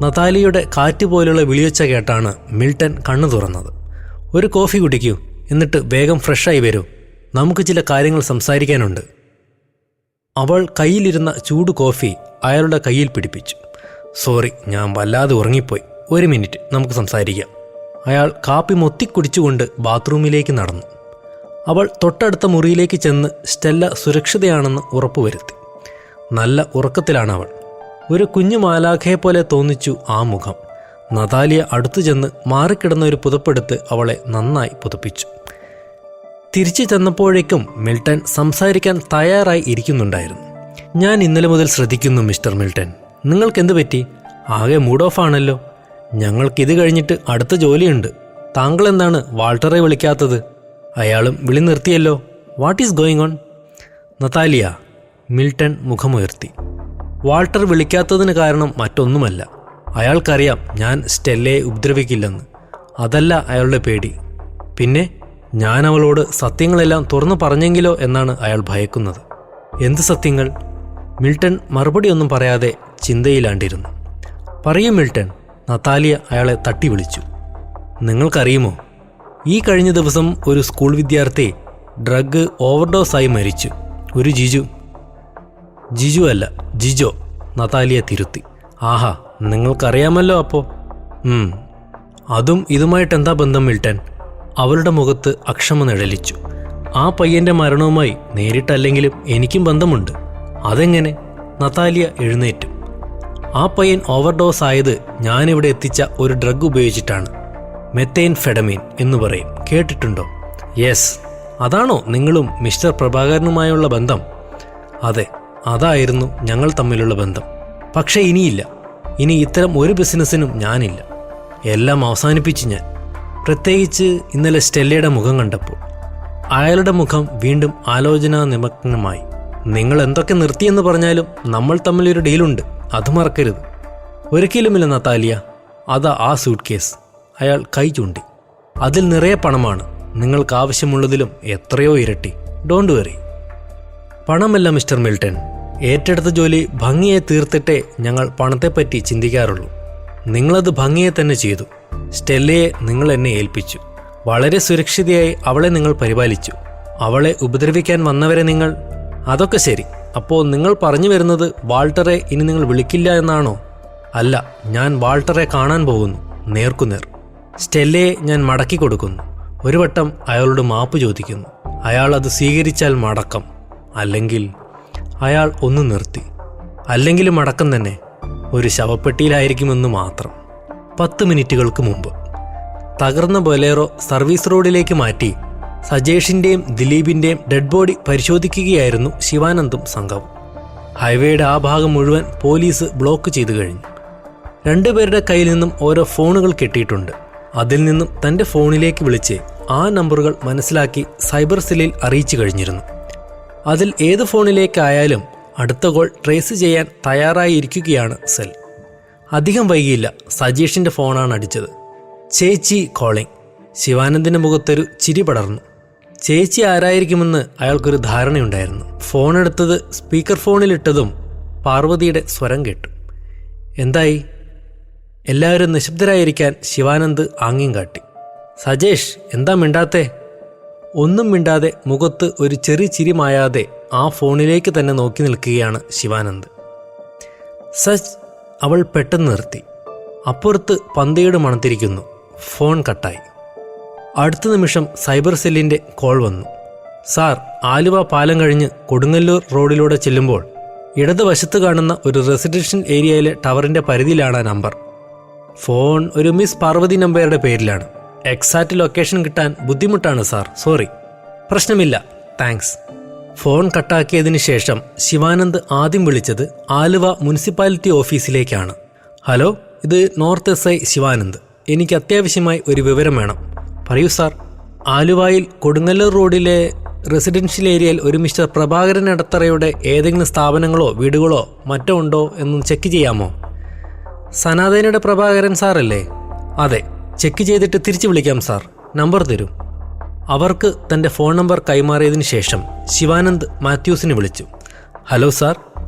നതാലിയുടെ കാറ്റ് പോലുള്ള വിളിയൊച്ച കേട്ടാണ് മിൽട്ടൺ കണ്ണു തുറന്നത്. ഒരു കോഫി കുടിക്കൂ, എന്നിട്ട് വേഗം ഫ്രഷായി വരൂ. നമുക്ക് ചില കാര്യങ്ങൾ സംസാരിക്കാനുണ്ട്. അവൾ കയ്യിലിരുന്ന ചൂട് കോഫി അയാളുടെ കയ്യിൽ പിടിപ്പിച്ചു. സോറി, ഞാൻ വല്ലാതെ ഉറങ്ങിപ്പോയി. 1 മിനിറ്റ്, നമുക്ക് സംസാരിക്കാം. അയാൾ കാപ്പി മൊത്തിക്കുടിച്ചുകൊണ്ട് ബാത്റൂമിലേക്ക് നടന്നു. അവൾ തൊട്ടടുത്ത മുറിയിലേക്ക് ചെന്ന് സ്റ്റെല്ല സുരക്ഷിതയാണെന്ന് ഉറപ്പുവരുത്തി. നല്ല ഉറക്കത്തിലാണവൾ. ഒരു കുഞ്ഞു മാലാഖയെപ്പോലെ തോന്നിച്ചു ആ മുഖം. നതാലിയ അടുത്തു ചെന്ന് മാറിക്കിടന്ന ഒരു പുതപ്പെടുത്ത് അവളെ നന്നായി പുതപ്പിച്ചു. തിരിച്ചു ചെന്നപ്പോഴേക്കും മിൽട്ടൺ സംസാരിക്കാൻ തയ്യാറായി ഇരിക്കുന്നുണ്ടായിരുന്നു. ഞാൻ ഇന്നലെ മുതൽ ശ്രദ്ധിക്കുന്നു മിസ്റ്റർ മിൽട്ടൺ. നിങ്ങൾക്കെന്ത് പറ്റി? ആകെ മൂഡ് ഓഫ് ആണല്ലോ. ഞങ്ങൾക്കിത് കഴിഞ്ഞിട്ട് അടുത്ത ജോലിയുണ്ട്. താങ്കൾ എന്താണ് വാൾട്ടറെ വിളിക്കാത്തത്? അയാളും വിളി നിർത്തിയല്ലോ. What is going on? Natalia, Milton മുഖമുയർത്തി. വാൾട്ടർ വിളിക്കാത്തതിന് കാരണം മറ്റൊന്നുമല്ല. അയാൾക്കറിയാം ഞാൻ സ്റ്റെല്ലയെ ഉപദ്രവിക്കില്ലെന്ന്. അതല്ല അയാളുടെ പേടി. പിന്നെ ഞാൻ അവളോട് സത്യങ്ങളെല്ലാം തുറന്നു പറഞ്ഞെങ്കിലോ എന്നാണ് അയാൾ ഭയക്കുന്നത്. എന്ത് സത്യങ്ങൾ? മിൽട്ടൺ മറുപടിയൊന്നും പറയാതെ ചിന്തയിലാണ്ടിരുന്നു. പറയൂ മിൽട്ടൺ. നതാലിയ അയാളെ തട്ടി വിളിച്ചു. നിങ്ങൾക്കറിയുമോ, ഈ കഴിഞ്ഞ ദിവസം ഒരു സ്കൂൾ വിദ്യാർത്ഥി ഡ്രഗ് ഓവർഡോസായി മരിച്ചു. ഒരു ജിജു അല്ല, ജിജോ. നതാലിയ തിരുത്തി. ആഹാ, നിങ്ങൾക്കറിയാമല്ലോ അപ്പോൾ. അതും ഇതുമായിട്ട് എന്താ ബന്ധം മിൽട്ടൺ? അവളുടെ മുഖത്ത് അക്ഷമ നിഴലിച്ചു. ആ പയ്യൻ്റെ മരണവുമായി നേരിട്ടല്ലെങ്കിലും എനിക്കും ബന്ധമുണ്ട്. അതെങ്ങനെ? നതാലിയ എഴുന്നേറ്റു. ആ പയ്യൻ ഓവർഡോസ് ആയത് ഞാനിവിടെ എത്തിച്ച ഒരു ഡ്രഗ് ഉപയോഗിച്ചിട്ടാണ്. മെത്തേൻഫെഡമീൻ എന്ന് പറയും. കേട്ടിട്ടുണ്ടോ? യെസ്. അതാണോ നിങ്ങളും മിസ്റ്റർ പ്രഭാകരനുമായുള്ള ബന്ധം? അതെ. അതായിരുന്നു ഞങ്ങൾ തമ്മിലുള്ള ബന്ധം. പക്ഷേ ഇനിയില്ല. ഇനി ഇത്തരം ഒരു ബിസിനസ്സിനും ഞാനില്ല. എല്ലാം അവസാനിപ്പിച്ചു ഞാൻ. പ്രത്യേകിച്ച് ഇന്നലെ സ്റ്റെല്ലയുടെ മുഖം കണ്ടപ്പോൾ. അയാളുടെ മുഖം വീണ്ടും ആലോചനാ നിമഗ്നമായി. നിങ്ങൾ എന്തൊക്കെ നിർത്തിയെന്ന് പറഞ്ഞാലും നമ്മൾ തമ്മിലൊരു ഡീലുണ്ട്, അത് മറക്കരുത്. ഒരിക്കലുമില്ല നതാലിയ. അതാ ആ സൂട്ട് കേസ്. അയാൾ കൈ ചൂണ്ടി. അതിൽ നിറയെ പണമാണ്. നിങ്ങൾക്ക് ആവശ്യമുള്ളതിലും എത്രയോ ഇരട്ടി. Don't worry. പണമല്ല മിസ്റ്റർ മിൽട്ടൺ. ഏറ്റെടുത്ത ജോലി ഭംഗിയെ തീർത്തിട്ടേ ഞങ്ങൾ പണത്തെപ്പറ്റി ചിന്തിക്കാറുള്ളൂ. നിങ്ങളത് ഭംഗിയെ തന്നെ ചെയ്തു. സ്റ്റെല്ലയെ നിങ്ങൾ എന്നെ ഏൽപ്പിച്ചു. വളരെ സുരക്ഷിതയായി അവളെ നിങ്ങൾ പരിപാലിച്ചു. അവളെ ഉപദ്രവിക്കാൻ വന്നവരെ നിങ്ങൾ... അതൊക്കെ ശരി. അപ്പോൾ നിങ്ങൾ പറഞ്ഞു വരുന്നത് വാൾട്ടറെ ഇനി നിങ്ങൾ വിളിക്കില്ല എന്നാണോ? അല്ല, ഞാൻ വാൾട്ടറെ കാണാൻ പോകുന്നു, നേർക്കുനേർ. സ്റ്റെല്ലയെ ഞാൻ മടക്കി കൊടുക്കുന്നു. ഒരു വട്ടം അയാളോട് മാപ്പ് ചോദിക്കുന്നു. അയാൾ അത് സ്വീകരിച്ചാൽ മടക്കം, അല്ലെങ്കിൽ... അയാൾ ഒന്ന് നിർത്തി. അല്ലെങ്കിലും അടക്കം തന്നെ. ഒരു ശവപ്പെട്ടിയിലായിരിക്കുമെന്ന് മാത്രം. 10 മിനിറ്റുകൾക്ക് മുമ്പ് തകർന്ന ബൊലേറോ സർവീസ് റോഡിലേക്ക് മാറ്റി സജേഷിൻ്റെയും ദിലീപിൻ്റെയും ഡെഡ് ബോഡി പരിശോധിക്കുകയായിരുന്നു ശിവാനന്ദും സംഘവും. ഹൈവേയുടെ ആ ഭാഗം മുഴുവൻ പോലീസ് ബ്ലോക്ക് ചെയ്തു കഴിഞ്ഞു. 2 പേരുടെ കയ്യിൽ നിന്നും ഓരോ ഫോണുകൾ കെട്ടിയിട്ടുണ്ട്. അതിൽ നിന്നും തൻ്റെ ഫോണിലേക്ക് വിളിച്ച് ആ നമ്പറുകൾ മനസ്സിലാക്കി സൈബർ സെല്ലിൽ അറിയിച്ചു കഴിഞ്ഞിരുന്നു. അതിൽ ഏത് ഫോണിലേക്കായാലും അടുത്ത കോൾ ട്രേസ് ചെയ്യാൻ തയ്യാറായിരിക്കുകയാണ് സെൽ. അധികം വൈകിയില്ല. സജീഷിൻ്റെ ഫോണാണ് അടിച്ചത്. ചേച്ചി കോളിംഗ്. ശിവാനന്ദിൻ്റെ മുഖത്തൊരു ചിരി പടർന്നു. ചേച്ചി ആരായിരിക്കുമെന്ന് അയാൾക്കൊരു ധാരണയുണ്ടായിരുന്നു. ഫോണെടുത്തത് സ്പീക്കർ ഫോണിലിട്ടതും പാർവതിയുടെ സ്വരം കേട്ടു. എന്തായി? എല്ലാവരും നിശബ്ദരായിരിക്കാൻ ശിവാനന്ദ് ആംഗ്യം കാട്ടി. സജേഷ്, എന്താ മിണ്ടാത്തേ? ഒന്നും മിണ്ടാതെ മുഖത്ത് ഒരു ചെറിയ ചിരി മായാതെ ആ ഫോണിലേക്ക് തന്നെ നോക്കി നിൽക്കുകയാണ് ശിവാനന്ദ്. സച്ച്, അവൾ പെട്ടെന്ന് നിർത്തി. അപ്പുറത്ത് പന്തയുടെ മണത്തിരിക്കുന്നു. ഫോൺ കട്ടായി. അടുത്ത നിമിഷം സൈബർ സെല്ലിൻ്റെ കോൾ വന്നു. സാർ, ആലുവ പാലം കഴിഞ്ഞ് കൊടുങ്ങല്ലൂർ റോഡിലൂടെ ചെല്ലുമ്പോൾ ഇടതുവശത്ത് കാണുന്ന ഒരു റെസിഡൻഷ്യൽ ഏരിയയിലെ ടവറിൻ്റെ പരിധിയിലാണ് ആ നമ്പർ. ഫോൺ ഒരു മിസ് പാർവതി നമ്പറുടെ പേരിലാണ്. എക്സാക്റ്റ് ലൊക്കേഷൻ കിട്ടാൻ ബുദ്ധിമുട്ടാണ് സാർ, സോറി. പ്രശ്നമില്ല, താങ്ക്സ്. ഫോൺ കട്ടാക്കിയതിന് ശേഷം ശിവാനന്ദ് ആദ്യം വിളിച്ചത് ആലുവ മുനിസിപ്പാലിറ്റി ഓഫീസിലേക്കാണ്. ഹലോ, ഇത് നോർത്ത് SI ശിവാനന്ദ്. എനിക്ക് അത്യാവശ്യമായി ഒരു വിവരം വേണം. പറയൂ സാർ. ആലുവയിൽ കൊടുങ്ങല്ലൂർ റോഡിലെ റെസിഡൻഷ്യൽ ഏരിയയിൽ ഒരു മിസ്റ്റർ പ്രഭാകരൻ എടത്തറയുടെ ഏതെങ്കിലും സ്ഥാപനങ്ങളോ വീടുകളോ മറ്റോ ഉണ്ടോ എന്നൊന്ന് ചെക്ക് ചെയ്യാമോ? സനാതനയുടെ പ്രഭാകരൻ സാറല്ലേ? അതെ. ചെക്ക് ചെയ്തിട്ട് തിരിച്ചു വിളിക്കാം സാർ. നമ്പർ തരൂ. അവർക്ക് തൻ്റെ ഫോൺ നമ്പർ കൈമാറിയതിനു ശേഷം ശിവാനന്ദ് മാത്യൂസിനെ വിളിച്ചു. ഹലോ സാർ,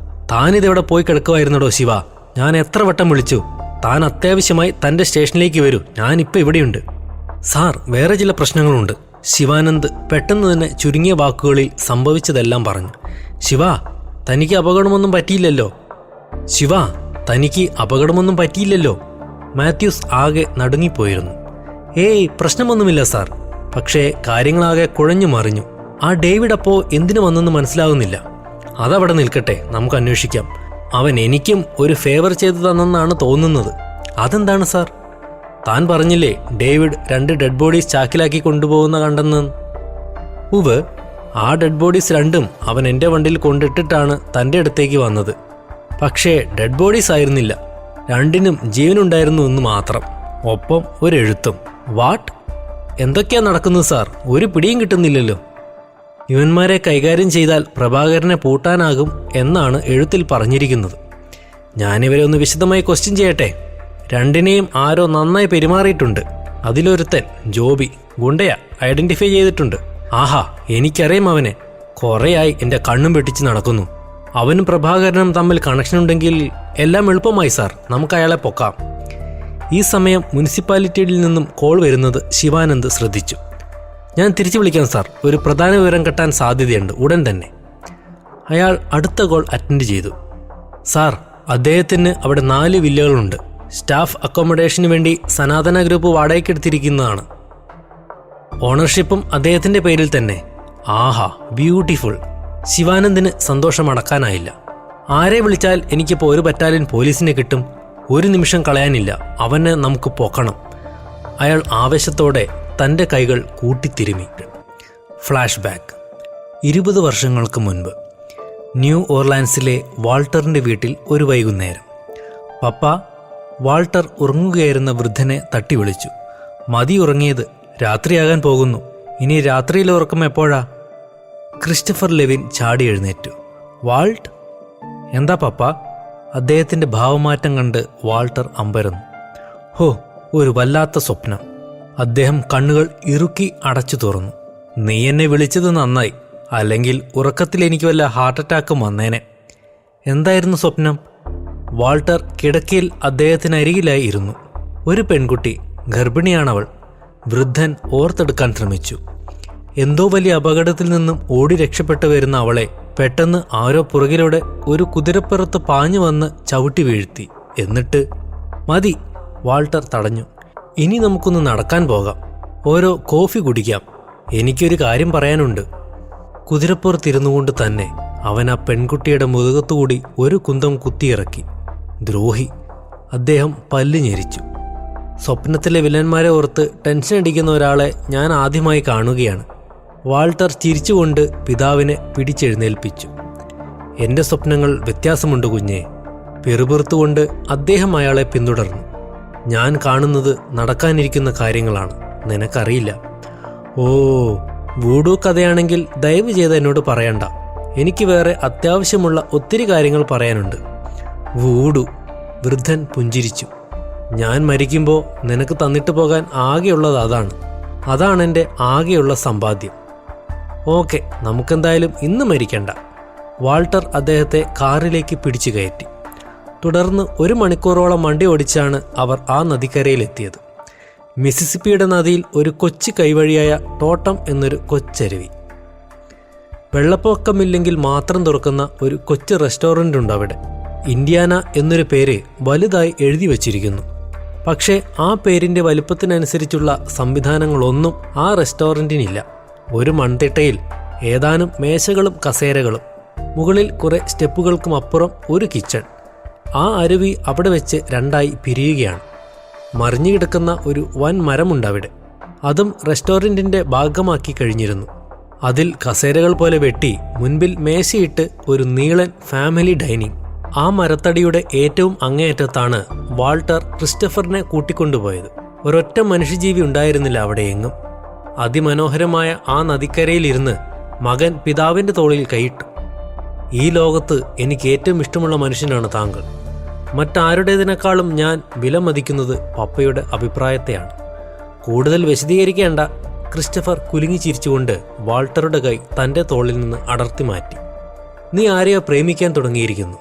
താനിതെവിടെ പോയി കിടക്കുമായിരുന്നടോ ശിവ? ഞാൻ എത്ര വട്ടം വിളിച്ചു. താൻ അത്യാവശ്യമായി തൻ്റെ സ്റ്റേഷനിലേക്ക് വരൂ. ഞാനിപ്പോൾ ഇവിടെയുണ്ട്. സാർ, വേറെ ചില പ്രശ്നങ്ങളുണ്ട്. ശിവാനന്ദ് പെട്ടെന്ന് തന്നെ ചുരുങ്ങിയ വാക്കുകളിൽ സംഭവിച്ചതെല്ലാം പറഞ്ഞു. ശിവ, തനിക്ക് അപകടമൊന്നും പറ്റിയില്ലല്ലോ? ശിവ, തനിക്ക് അപകടമൊന്നും പറ്റിയില്ലല്ലോ? മാത്യൂസ് ആകെ നടുങ്ങിപ്പോയിരുന്നു. ഏയ്, പ്രശ്നമൊന്നുമില്ല സാർ. പക്ഷേ കാര്യങ്ങളാകെ കുഴഞ്ഞു മറിഞ്ഞു. ആ ഡേവിഡ് അപ്പോൾ എന്തിനു വന്നെന്ന് മനസ്സിലാകുന്നില്ല. അതവിടെ നിൽക്കട്ടെ, നമുക്ക് അന്വേഷിക്കാം. അവൻ എനിക്കും ഒരു ഫേവർ ചെയ്തു തന്നെന്നാണ് തോന്നുന്നത്. അതെന്താണ് സാർ? താൻ പറഞ്ഞില്ലേ ഡേവിഡ് 2 ഡെഡ് ബോഡീസ് ചാക്കിലാക്കി കൊണ്ടുപോകുന്ന കണ്ടെന്ന്? ഉവ്, ആ ഡെഡ് ബോഡീസ് 2ഉം അവൻ എൻ്റെ വണ്ടിയിൽ കൊണ്ടിട്ടിട്ടാണ് തൻ്റെ അടുത്തേക്ക് വന്നത്. പക്ഷേ ഡെഡ് ബോഡീസ് ആയിരുന്നില്ല. 2നും ജീവനുണ്ടായിരുന്നു എന്ന് മാത്രം. ഒപ്പം ഒരു എഴുത്തും. വാട്ട്? എന്തൊക്കെയാ നടക്കുന്നത് സാർ? ഒരു പിടിയും കിട്ടുന്നില്ലല്ലോ. ഇവന്മാരെ കൈകാര്യം ചെയ്താൽ പ്രഭാകരനെ പൂട്ടാനാകും എന്നാണ് എഴുത്തിൽ പറഞ്ഞിരിക്കുന്നത്. ഞാനിവരെ ഒന്ന് വിശദമായി ക്വസ്റ്റ്യൻ ചെയ്യട്ടെ. 2നെയും ആരോ നന്നായി പെരുമാറിയിട്ടുണ്ട്. അതിലൊരുത്തൻ ജോബി, ഗുണ്ടയാ, ഐഡന്റിഫൈ ചെയ്തിട്ടുണ്ട്. ആഹാ, എനിക്കറിയാം അവനെ. കുറേയായി എൻ്റെ കണ്ണും വെട്ടിച്ച് നടക്കുന്നു. അവനും പ്രഭാകരനും തമ്മിൽ കണക്ഷൻ ഉണ്ടെങ്കിൽ എല്ലാം എളുപ്പമായി സാർ. നമുക്ക് അയാളെ പൊക്കാം. ഈ സമയം മുനിസിപ്പാലിറ്റിയിൽ നിന്നും കോൾ വരുന്നത് ശിവാനന്ദ് ശ്രദ്ധിച്ചു. ഞാൻ തിരിച്ചു വിളിക്കാം സാർ. ഒരു പ്രധാന വിവരം കിട്ടാൻ സാധ്യതയുണ്ട്, ഉടൻ തന്നെ. അയാൾ അടുത്ത കോൾ അറ്റൻഡ് ചെയ്തു. സാർ, അദ്ദേഹത്തിന് അവിടെ 4 വില്ലകളുണ്ട്. സ്റ്റാഫ് അക്കോമഡേഷന് വേണ്ടി സനാതന ഗ്രൂപ്പ് വാടകയ്ക്കെടുത്തിരിക്കുന്നതാണ്. ഓണർഷിപ്പും അദ്ദേഹത്തിൻ്റെ പേരിൽ തന്നെ. ആഹാ, ബ്യൂട്ടിഫുൾ. ശിവാനന്ദിന് സന്തോഷം അടക്കാനായില്ല. ആരെ വിളിച്ചാൽ എനിക്കിപ്പോൾ ഒരു ബറ്റാലിയൻ പോലീസിനെ കിട്ടും. ഒരു നിമിഷം കളയാനില്ല. അവനെ നമുക്ക് പൊക്കണം. അയാൾ ആവേശത്തോടെ തൻ്റെ കൈകൾ കൂട്ടിത്തിരുമി. Flash back. 20 വർഷങ്ങൾക്ക് മുൻപ് ന്യൂ ഓർലാൻഡ്സിലെ വാൾട്ടറിൻ്റെ വീട്ടിൽ ഒരു വൈകുന്നേരം. പപ്പ, വാൾട്ടർ ഉറങ്ങുകയായിരുന്ന വൃദ്ധനെ തട്ടി വിളിച്ചു. മതി ഉറങ്ങിയത്, രാത്രിയാകാൻ പോകുന്നു. ഇനി രാത്രിയിലെ ഉറക്കം എപ്പോഴാ? ക്രിസ്റ്റഫർ ലെവിൻ ചാടി എഴുന്നേറ്റു. വാൾട്ട്? എന്താ പപ്പ? അദ്ദേഹത്തിൻ്റെ ഭാവമാറ്റം കണ്ട് വാൾട്ടർ അമ്പരന്നു. ഹോ, ഒരു വല്ലാത്ത സ്വപ്നം. അദ്ദേഹം കണ്ണുകൾ ഇറുക്കി അടച്ചു തുറന്നു. നീ എന്നെ വിളിച്ചത് നന്നായി, അല്ലെങ്കിൽ ഉറക്കത്തിൽ എനിക്ക് വല്ല ഹാർട്ട് അറ്റാക്കും വന്നേനെ. എന്തായിരുന്നു സ്വപ്നം? വാൾട്ടർ കിടക്കയിൽ അദ്ദേഹത്തിനരികിലായി ഇരുന്നു. ഒരു പെൺകുട്ടി, ഗർഭിണിയാണവൾ. വൃദ്ധൻ ഓർത്തെടുക്കാൻ ശ്രമിച്ചു. എന്തോ വലിയ അപകടത്തിൽ നിന്നും ഓടി രക്ഷപ്പെട്ടു വരുന്ന അവളെ പെട്ടെന്ന് ആരോ പുറകിലൂടെ ഒരു കുതിരപ്പുറത്ത് പാഞ്ഞു വന്ന് ചവിട്ടി വീഴ്ത്തി. എന്നിട്ട് മതി, വാൾട്ടർ തടഞ്ഞു. ഇനി നമുക്കൊന്ന് നടക്കാൻ പോകാം, ഓരോ കോഫി കുടിക്കാം. എനിക്കൊരു കാര്യം പറയാനുണ്ട്. കുതിരപ്പുറത്തിരുന്നു കൊണ്ട് തന്നെ അവൻ ആ പെൺകുട്ടിയുടെ മുതുകത്തുകൂടി ഒരു കുന്തം കുത്തിയിറക്കി. ദ്രോഹി! അദ്ദേഹം പല്ല് ഞെരിച്ചു. സ്വപ്നത്തിലെ വില്ലന്മാരെ ഓർത്ത് ടെൻഷൻ അടിക്കുന്ന ഒരാളെ ഞാൻ ആദ്യമായി കാണുകയാണ്. വാൾട്ടർ ചിരിച്ചുകൊണ്ട് പിതാവിനെ പിടിച്ചെഴുന്നേൽപ്പിച്ചു. എൻ്റെ സ്വപ്നങ്ങൾ വ്യത്യാസമുണ്ട് കുഞ്ഞേ. പിറുപിറുത്തുകൊണ്ട് അദ്ദേഹം അയാളെ പിന്തുടർന്നു. ഞാൻ കാണുന്നത് നടക്കാനിരിക്കുന്ന കാര്യങ്ങളാണ്, നിനക്കറിയില്ല. ഓ, വൂഡു കഥയാണെങ്കിൽ ദയവ് ചെയ്ത് എന്നോട് പറയണ്ട. എനിക്ക് വേറെ അത്യാവശ്യമുള്ള ഒത്തിരി കാര്യങ്ങൾ പറയാനുണ്ട്. വൂഡു! വൃദ്ധൻ പുഞ്ചിരിച്ചു. ഞാൻ മരിക്കുമ്പോൾ നിനക്ക് തന്നിട്ട് പോകാൻ ആകെയുള്ളത് അതാണ് എൻ്റെ ആകെയുള്ള സമ്പാദ്യം. ഓക്കെ, നമുക്കെന്തായാലും ഇന്ന് മരിക്കണ്ട. വാൾട്ടർ അദ്ദേഹത്തെ കാറിലേക്ക് പിടിച്ചു കയറ്റി. തുടർന്ന് 1 മണിക്കൂറോളം വണ്ടി ഓടിച്ചാണ് അവർ ആ നദിക്കരയിലെത്തിയത്. മിസിസിപ്പിയുടെ നദിയിൽ ഒരു കൊച്ചു കൈവഴിയായ ടോട്ടം എന്നൊരു കൊച്ചരുവി. വെള്ളപ്പൊക്കമില്ലെങ്കിൽ മാത്രം തുറക്കുന്ന ഒരു കൊച്ചു റെസ്റ്റോറൻ്റ് ഉണ്ട് അവിടെ. ഇന്ത്യാന എന്നൊരു പേര് വലുതായി എഴുതി വച്ചിരിക്കുന്നു. പക്ഷേ ആ പേരിൻ്റെ വലുപ്പത്തിനനുസരിച്ചുള്ള സംവിധാനങ്ങളൊന്നും ആ റെസ്റ്റോറൻറ്റിനില്ല. ഒരു മൺതിട്ടയിൽ ഏതാനും മേശകളും കസേരകളും, മുകളിൽ കുറെ സ്റ്റെപ്പുകൾക്കും അപ്പുറം ഒരു കിച്ചൺ. ആ അരുവി അവിടെ വെച്ച് 2ആയി പിരിയുകയാണ്. മറിഞ്ഞു കിടക്കുന്ന ഒരു വൻ മരമുണ്ടവിടെ. അതും റെസ്റ്റോറൻറ്റിൻ്റെ ഭാഗമാക്കി കഴിഞ്ഞിരുന്നു. അതിൽ കസേരകൾ പോലെ വെട്ടി മുൻപിൽ മേശയിട്ട് ഒരു നീളൻ ഫാമിലി ഡൈനിങ്. ആ മരത്തടിയുടെ ഏറ്റവും അങ്ങേയറ്റത്താണ് വാൾട്ടർ ക്രിസ്റ്റഫറിനെ കൂട്ടിക്കൊണ്ടുപോയത്. ഒരൊറ്റ മനുഷ്യജീവി ഉണ്ടായിരുന്നില്ല അവിടെ എങ്ങും. അതിമനോഹരമായ ആ നദിക്കരയിലിരുന്ന് മകൻ പിതാവിൻ്റെ തോളിൽ കൈയിട്ടു. ഈ ലോകത്ത് എനിക്ക് ഏറ്റവും ഇഷ്ടമുള്ള മനുഷ്യനാണ് താങ്കൾ. മറ്റാരുടേതിനേക്കാളും ഞാൻ വിലമതിക്കുന്നത് പപ്പയുടെ അഭിപ്രായത്തെയാണ്. കൂടുതൽ വിശദീകരിക്കേണ്ട. ക്രിസ്റ്റഫർ കുലുങ്ങി ചിരിച്ചുകൊണ്ട് വാൾട്ടറുടെ കൈ തൻ്റെ തോളിൽ നിന്ന് അടർത്തി മാറ്റി. നീ ആരെയോ പ്രേമിക്കാൻ തുടങ്ങിയിരിക്കുന്നു.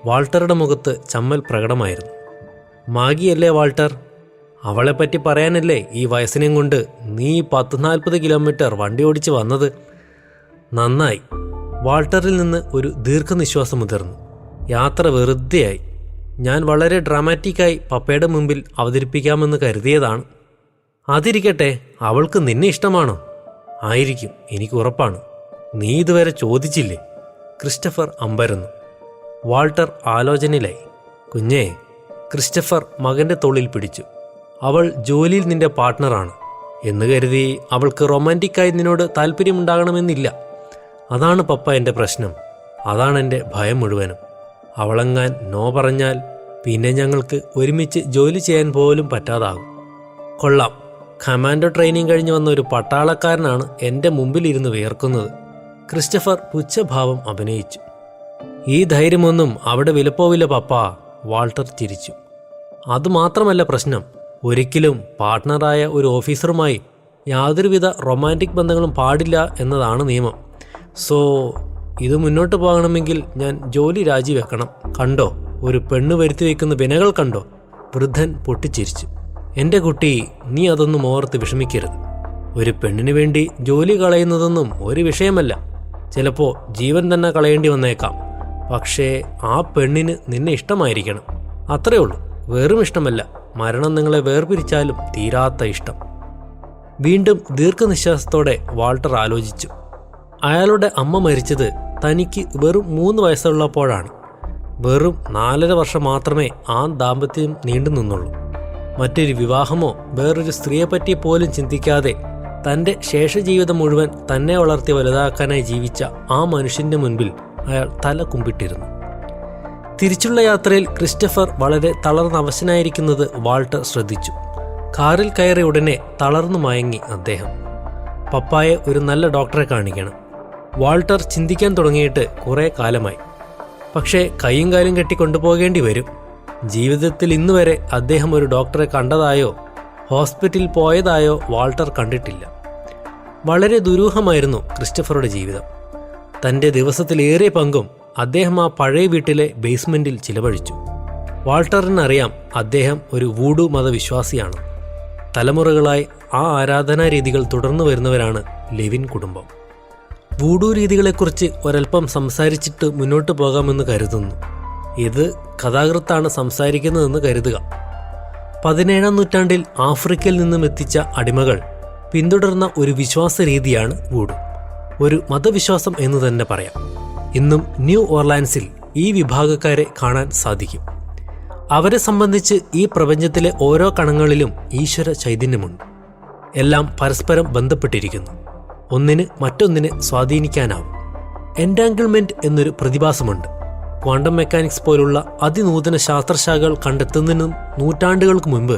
വാൾട്ടറുടെ മുഖത്ത് ചമ്മൽ പ്രകടമായിരുന്നു. മാഗിയല്ലേ വാൾട്ടർ? അവളെപ്പറ്റി പറയാനല്ലേ ഈ വയസ്സിനെയും കൊണ്ട് നീ 10-40 കിലോമീറ്റർ വണ്ടി ഓടിച്ച് വന്നത്? നന്നായി. വാൾട്ടറിൽ നിന്ന് ഒരു ദീർഘനിശ്വാസം മുതിർന്നു. യാത്ര വെറുതെയായി. ഞാൻ വളരെ ഡ്രാമാറ്റിക്കായി പപ്പയുടെ മുമ്പിൽ അവതരിപ്പിക്കാമെന്ന് കരുതിയതാണ്. അതിരിക്കട്ടെ, അവൾക്ക് നിന്നെ ഇഷ്ടമാണോ? ആയിരിക്കും, എനിക്ക് ഉറപ്പാണ്. നീ ഇതുവരെ ചോദിച്ചില്ലേ? ക്രിസ്റ്റഫർ അമ്പരന്നു. വാൾട്ടർ ആലോചനയിലായി. കുഞ്ഞേ, ക്രിസ്റ്റഫർ മകൻ്റെ തോളിൽ പിടിച്ചു. അവൾ ജോലിയിൽ നിന്റെ പാർട്ട്ണറാണ് എന്ന് കരുതി അവൾക്ക് റൊമാൻറ്റിക്കായി നിന്നോട് താല്പര്യമുണ്ടാകണമെന്നില്ല. അതാണ് പപ്പ എൻ്റെ പ്രശ്നം. അതാണ് എൻ്റെ ഭയം മുഴുവനും. അവളെങ്ങാൻ നോ പറഞ്ഞാൽ പിന്നെ ഞങ്ങൾക്ക് ഒരുമിച്ച് ജോലി ചെയ്യാൻ പോലും പറ്റാതാകും. കൊള്ളാം, കമാൻഡോ ട്രെയിനിങ് കഴിഞ്ഞ് വന്ന ഒരു പട്ടാളക്കാരനാണ് എൻ്റെ മുമ്പിലിരുന്ന് വിയർക്കുന്നത്. ക്രിസ്റ്റഫർ പുച്ഛഭാവം അഭിനയിച്ചു. ഈ ധൈര്യമൊന്നും അവിടെ വിലപ്പോവില്ല പപ്പ. വാൾട്ടർ ചിരിച്ചു. അതുമാത്രമല്ല പ്രശ്നം, ഒരിക്കലും പാർട്ട്ണറായ ഒരു ഓഫീസറുമായി യാതൊരുവിധ റൊമാൻറ്റിക് ബന്ധങ്ങളും പാടില്ല എന്നതാണ് നിയമം. സോ ഇത് മുന്നോട്ട് പോകണമെങ്കിൽ ഞാൻ ജോലി രാജിവെക്കണം. കണ്ടോ, ഒരു പെണ്ണ് വരുത്തി വയ്ക്കുന്ന വിനകൾ കണ്ടോ? വൃദ്ധൻ പൊട്ടിച്ചിരിച്ചു. എൻ്റെ കുട്ടി, നീ അതൊന്നും ഓർത്ത് വിഷമിക്കരുത്. ഒരു പെണ്ണിന് വേണ്ടി ജോലി കളയുന്നതൊന്നും ഒരു വിഷയമല്ല. ചിലപ്പോൾ ജീവൻ തന്നെ കളയേണ്ടി വന്നേക്കാം. പക്ഷേ ആ പെണ്ണിന് നിന്നെ ഇഷ്ടമായിരിക്കണം. അത്രേ ഉള്ളൂ, വെറും ഇഷ്ടമല്ല. മരണം നിങ്ങളെ വേർപിരിച്ചാലും തീരാത്ത ഇഷ്ടം. വീണ്ടും ദീർഘനിശ്വാസത്തോടെ വാൾട്ടർ ആലോചിച്ചു. അയാളുടെ അമ്മ മരിച്ചത് തനിക്ക് വെറും 3 വയസ്സുള്ളപ്പോഴാണ്. വെറും 4.5 വർഷം മാത്രമേ ആ ദാമ്പത്യം നീണ്ടു നിന്നുള്ളൂ. മറ്റൊരു വിവാഹമോ വേറൊരു സ്ത്രീയെപ്പറ്റി പോലും ചിന്തിക്കാതെ തൻ്റെ ശേഷജീവിതം മുഴുവൻ തന്നെ വളർത്തി വലുതാക്കാനായി ജീവിച്ച ആ മനുഷ്യൻ്റെ മുൻപിൽ അയാൾ തല കുമ്പിട്ടിരുന്നു. തിരിച്ചുള്ള യാത്രയിൽ ക്രിസ്റ്റഫർ വളരെ തളർന്ന അവശനായിരിക്കുന്നത് വാൾട്ടർ ശ്രദ്ധിച്ചു. കാറിൽ കയറിയ ഉടനെ തളർന്നു മയങ്ങി അദ്ദേഹം. പപ്പായെ ഒരു നല്ല ഡോക്ടറെ കാണിക്കണം. വാൾട്ടർ ചിന്തിക്കാൻ തുടങ്ങിയിട്ട് കുറേ കാലമായി. പക്ഷേ കൈയും കാലും കെട്ടി കൊണ്ടുപോകേണ്ടി വരും. ജീവിതത്തിൽ ഇന്നുവരെ അദ്ദേഹം ഒരു ഡോക്ടറെ കണ്ടതായോ ഹോസ്പിറ്റലിൽ പോയതായോ വാൾട്ടർ കണ്ടിട്ടില്ല. വളരെ ദുരൂഹമായിരുന്നു ക്രിസ്റ്റഫറുടെ ജീവിതം. തൻ്റെ ദിവസത്തിലേറിയ പങ്കും അദ്ദേഹം ആ പഴയ വീട്ടിലെ ബേസ്മെൻറ്റിൽ ചിലവഴിച്ചു. വാൾട്ടറിനറിയാം അദ്ദേഹം ഒരു വൂഡു മതവിശ്വാസിയാണ്. തലമുറകളായി ആ ആരാധനാ രീതികൾ തുടർന്നു വരുന്നവരാണ് ലെവിൻ കുടുംബം. വൂഡു രീതികളെക്കുറിച്ച് ഒരൽപ്പം സംസാരിച്ചിട്ട് മുന്നോട്ട് പോകാമെന്ന് കരുതുന്നു. ഇത് കഥാകൃത്താണ് സംസാരിക്കുന്നതെന്ന് കരുതുക. 17-ാം നൂറ്റാണ്ടിൽ ആഫ്രിക്കയിൽ നിന്നും എത്തിച്ച അടിമകൾ പിന്തുടർന്ന ഒരു വിശ്വാസ രീതിയാണ് വൂഡു. ഒരു മതവിശ്വാസം എന്ന് തന്നെ പറയാം. ഇന്നും ന്യൂ ഓർലാൻഡ്സിൽ ഈ വിഭാഗക്കാരെ കാണാൻ സാധിക്കും. അവരെ സംബന്ധിച്ച് ഈ പ്രപഞ്ചത്തിലെ ഓരോ കണങ്ങളിലും ഈശ്വര ചൈതന്യമുണ്ട്. എല്ലാം പരസ്പരം ബന്ധപ്പെട്ടിരിക്കുന്നു. ഒന്നിന് മറ്റൊന്നിനെ സ്വാധീനിക്കാനാവും. എൻറ്റാങ്കിൾമെന്റ് എന്നൊരു പ്രതിഭാസമുണ്ട്. ക്വാണ്ടം മെക്കാനിക്സ് പോലുള്ള അതിനൂതന ശാസ്ത്രശാഖകൾ കണ്ടെത്തുന്നതിനും നൂറ്റാണ്ടുകൾക്ക് മുൻപ്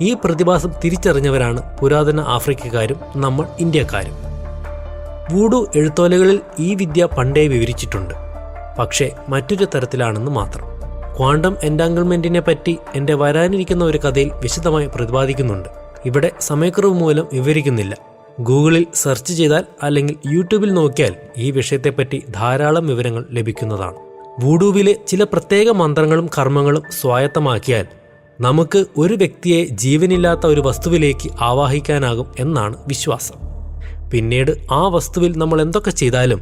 ഈ പ്രതിഭാസം തിരിച്ചറിഞ്ഞവരാണ് പുരാതന ആഫ്രിക്കക്കാരും നമ്മൾ ഇന്ത്യക്കാരും. വൂഡു എഴുത്തോലകളിൽ ഈ വിദ്യ പണ്ടേ വിവരിച്ചിട്ടുണ്ട്. പക്ഷേ മറ്റൊരു തരത്തിലാണെന്ന് മാത്രം. ക്വാണ്ടം എൻറ്റാങ്കിൾമെന്റിനെ പറ്റി എൻ്റെ വരാനിരിക്കുന്ന ഒരു കഥയിൽ വിശദമായി പ്രതിപാദിക്കുന്നുണ്ട്. ഇവിടെ സമയക്കുറവ് മൂലം വിവരിക്കുന്നില്ല. ഗൂഗിളിൽ സെർച്ച് ചെയ്താൽ അല്ലെങ്കിൽ യൂട്യൂബിൽ നോക്കിയാൽ ഈ വിഷയത്തെപ്പറ്റി ധാരാളം വിവരങ്ങൾ ലഭിക്കുന്നതാണ്. വൂഡുവിലെ ചില പ്രത്യേക മന്ത്രങ്ങളും കർമ്മങ്ങളും സ്വായത്തമാക്കിയാൽ നമുക്ക് ഒരു വ്യക്തിയെ ജീവനില്ലാത്ത ഒരു വസ്തുവിലേക്ക് ആവാഹിക്കാനാകും എന്നാണ് വിശ്വാസം. പിന്നീട് ആ വസ്തുവിൽ നമ്മൾ എന്തൊക്കെ ചെയ്താലും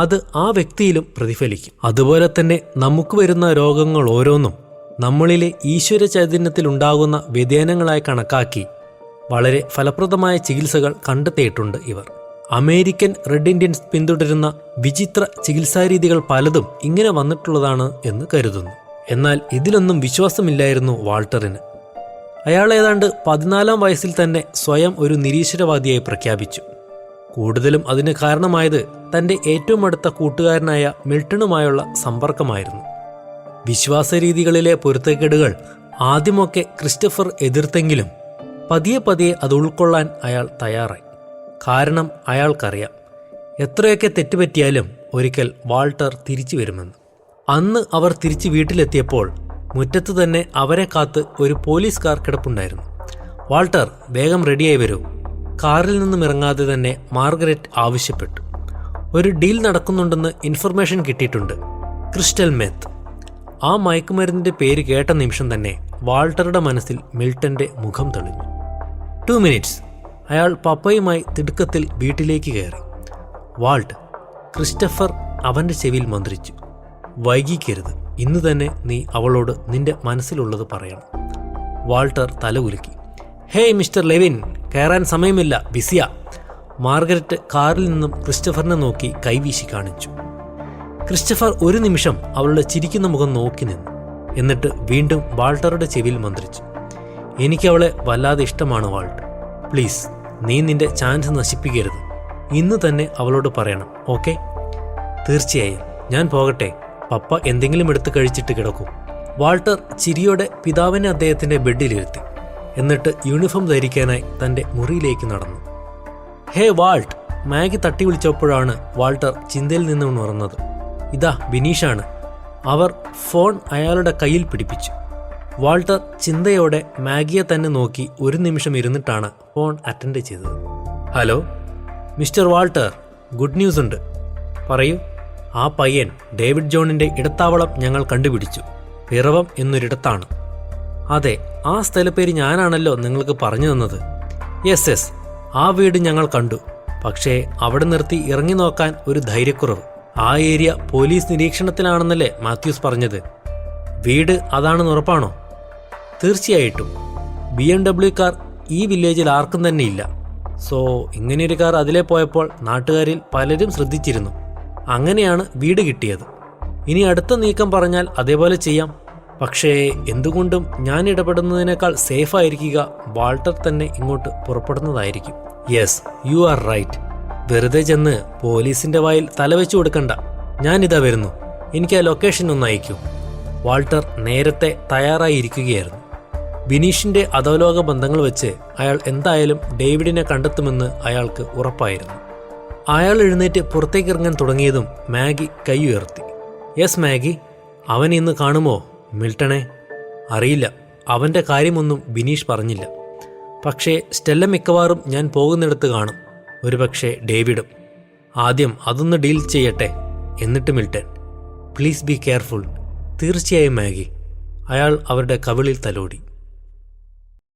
അത് ആ വ്യക്തിയിലും പ്രതിഫലിക്കും. അതുപോലെ തന്നെ നമുക്ക് വരുന്ന രോഗങ്ങൾ ഓരോന്നും നമ്മളിലെ ഈശ്വര ചൈതന്യത്തിലുണ്ടാകുന്ന വ്യതിയാനങ്ങളായി കണക്കാക്കി വളരെ ഫലപ്രദമായ ചികിത്സകൾ കണ്ടെത്തിയിട്ടുണ്ട് ഇവർ. അമേരിക്കൻ റെഡ് ഇന്ത്യൻസ് പിന്തുടരുന്ന വിചിത്ര ചികിത്സാരീതികൾ പലതും ഇങ്ങനെ വന്നിട്ടുള്ളതാണ് എന്ന് കരുതുന്നു. എന്നാൽ ഇതിലൊന്നും വിശ്വാസമില്ലായിരുന്നു വാൾട്ടറിന്. അയാൾ ഏതാണ്ട് 14-ാം വയസ്സിൽ തന്നെ സ്വയം ഒരു നിരീശ്വരവാദിയായി പ്രഖ്യാപിച്ചു. കൂടുതലും അതിന് കാരണമായത് തൻ്റെ ഏറ്റവും അടുത്ത കൂട്ടുകാരനായ മിൽട്ടണുമായുള്ള സമ്പർക്കമായിരുന്നു. വിശ്വാസരീതികളിലെ പൊരുത്തക്കേടുകൾ ആദ്യമൊക്കെ ക്രിസ്റ്റഫർ എതിർത്തെങ്കിലും പതിയെ പതിയെ അത് ഉൾക്കൊള്ളാൻ അയാൾ തയ്യാറായി. കാരണം അയാൾക്കറിയാം, എത്രയൊക്കെ തെറ്റുപറ്റിയാലും ഒരിക്കൽ വാൾട്ടർ തിരിച്ചു വരുമെന്ന്. അന്ന് അവർ തിരിച്ച് വീട്ടിലെത്തിയപ്പോൾ മുറ്റത്ത് തന്നെ അവരെ കാത്ത് ഒരു പോലീസ് കാർ കിടപ്പുണ്ടായിരുന്നു. വാൾട്ടർ, വേഗം റെഡിയായി വരൂ. കാറിൽ നിന്നും ഇറങ്ങാതെ തന്നെ മാർഗരറ്റ് ആവശ്യപ്പെട്ടു. ഒരു ഡീൽ നടക്കുന്നുണ്ടെന്ന് ഇൻഫർമേഷൻ കിട്ടിയിട്ടുണ്ട്. Crystal meth. ആ മയക്കുമരുന്നിൻ്റെ പേര് കേട്ട നിമിഷം തന്നെ വാൾട്ടറുടെ മനസ്സിൽ മിൽട്ടന്റെ മുഖം തെളിഞ്ഞു. 2 മിനിറ്റ്സ്. അയാൾ പപ്പയുമായി തിടുക്കത്തിൽ വീട്ടിലേക്ക് കയറി. വാൾട്ട്, ക്രിസ്റ്റഫർ അവൻ്റെ ചെവിയിൽ മന്ത്രിച്ചു. വൈകിക്കരുത്. ഇന്ന് തന്നെ നീ അവളോട് നിന്റെ മനസ്സിലുള്ളത് പറയണം. വാൾട്ടർ തല കുലുക്കി. ഹേയ് മിസ്റ്റർ ലെവിൻ, കയറാൻ സമയമില്ല, ബിസിയാ. മാർഗരറ്റ് കാറിൽ നിന്നും ക്രിസ്റ്റഫറിനെ നോക്കി കൈവീശി കാണിച്ചു. ക്രിസ്റ്റഫർ ഒരു നിമിഷം അവളുടെ ചിരിക്കുന്ന മുഖം നോക്കി നിന്നു. എന്നിട്ട് വീണ്ടും വാൾട്ടറുടെ ചെവിയിൽ മന്ത്രിച്ചു. എനിക്ക് അവളെ വല്ലാതെ ഇഷ്ടമാണ് വാൾട്ട്. പ്ലീസ്, നീ നിന്റെ ചാൻസ് നശിപ്പിക്കരുത്. ഇന്ന് തന്നെ അവളോട് പറയണം, ഓക്കെ? തീർച്ചയായും. ഞാൻ പോകട്ടെ. പപ്പ എന്തെങ്കിലും എടുത്ത് കഴിച്ചിട്ട് കിടക്കൂ. വാൾട്ടർ ചിരിയോടെ പിതാവിനെ അദ്ദേഹത്തിൻ്റെ ബെഡിലിരുത്തി. എന്നിട്ട് യൂണിഫോം ധരിക്കാനായി തൻ്റെ മുറിയിലേക്ക് നടന്നു. ഹേ വാൾട്ട്, മാഗി തട്ടി വിളിച്ചപ്പോഴാണ് വാൾട്ടർ ചിന്തയിൽ നിന്ന് ഉണർന്നത്. ഇതാ ബിനീഷാണ്. അവർ ഫോൺ അയാളുടെ കയ്യിൽ പിടിപ്പിച്ചു. വാൾട്ടർ ചിന്തയോടെ മാഗിയെ തന്നെ നോക്കി ഒരു നിമിഷം ഇരുന്നിട്ടാണ് ഫോൺ അറ്റൻഡ് ചെയ്തത്. Hello mister Walter, good news ഉണ്ട്. പറയൂ. ആ പയ്യൻ ഡേവിഡ് ജോണിൻ്റെ ഇടത്താവളം ഞങ്ങൾ കണ്ടുപിടിച്ചു. പിറവം എന്നൊരിടത്താണ്. അതെ, ആ സ്ഥലപ്പേര് ഞാനാണല്ലോ നിങ്ങൾക്ക് പറഞ്ഞു തന്നത്. യെസ്, ആ വീട് ഞങ്ങൾ കണ്ടു. പക്ഷേ അവിടെ നിർത്തി ഇറങ്ങി നോക്കാൻ ഒരു ധൈര്യക്കുറവ്. ആ ഏരിയ പോലീസ് നിരീക്ഷണത്തിലാണെന്നല്ലേ മാത്യൂസ് പറഞ്ഞത്? വീട് അതാണെന്ന് ഉറപ്പാണോ? തീർച്ചയായിട്ടും. BMW കാർ ഈ വില്ലേജിൽ ആർക്കും തന്നെ ഇല്ല. സോ ഇങ്ങനെയൊരു കാർ അതിലെ പോയപ്പോൾ നാട്ടുകാരിൽ പലരും ശ്രദ്ധിച്ചിരുന്നു. അങ്ങനെയാണ് വീട് കിട്ടിയത്. ഇനി അടുത്ത നീക്കം പറഞ്ഞാൽ അതേപോലെ ചെയ്യാം. പക്ഷേ എന്തുകൊണ്ടും ഞാൻ ഇടപെടുന്നതിനേക്കാൾ സേഫായിരിക്കുക വാൾട്ടർ തന്നെ ഇങ്ങോട്ട് പുറപ്പെടുന്നതായിരിക്കും. Yes, you are right. വെറുതെ ചെന്ന് പോലീസിന്റെ വായിൽ തലവെച്ചു കൊടുക്കണ്ട. ഞാനിതാ വരുന്നു, എനിക്ക് ആ ലൊക്കേഷൻ ഒന്ന് അയക്കൂ. വാൾട്ടർ നേരത്തെ തയ്യാറായിരിക്കുകയായിരുന്നു. ബിനീഷിന്റെ അധോലോക ബന്ധങ്ങൾ വെച്ച് അയാൾ എന്തായാലും ഡേവിഡിനെ കണ്ടെത്തുമെന്ന് അയാൾക്ക് ഉറപ്പായിരുന്നു. അയാൾ എഴുന്നേറ്റ് പുറത്തേക്കിറങ്ങാൻ തുടങ്ങിയതും മാഗി കൈ ഉയർത്തി. യെസ് മാഗി, അവൻ ഇന്ന് കാണുമോ മിൽട്ടണെ? അറിയില്ല, അവൻ്റെ കാര്യമൊന്നും ബിനീഷ് പറഞ്ഞില്ല. പക്ഷേ സ്റ്റെല്ല മിക്കവാറും ഞാൻ പോകുന്നിടത്ത് കാണും, ഒരുപക്ഷെ ഡേവിഡും. ആദ്യം അതൊന്ന് ഡീൽ ചെയ്യട്ടെ, എന്നിട്ട് മിൽട്ടൺ. Please be careful. തീർച്ചയായും മാഗി. അയാൾ അവരുടെ കവിളിൽ തലോടി.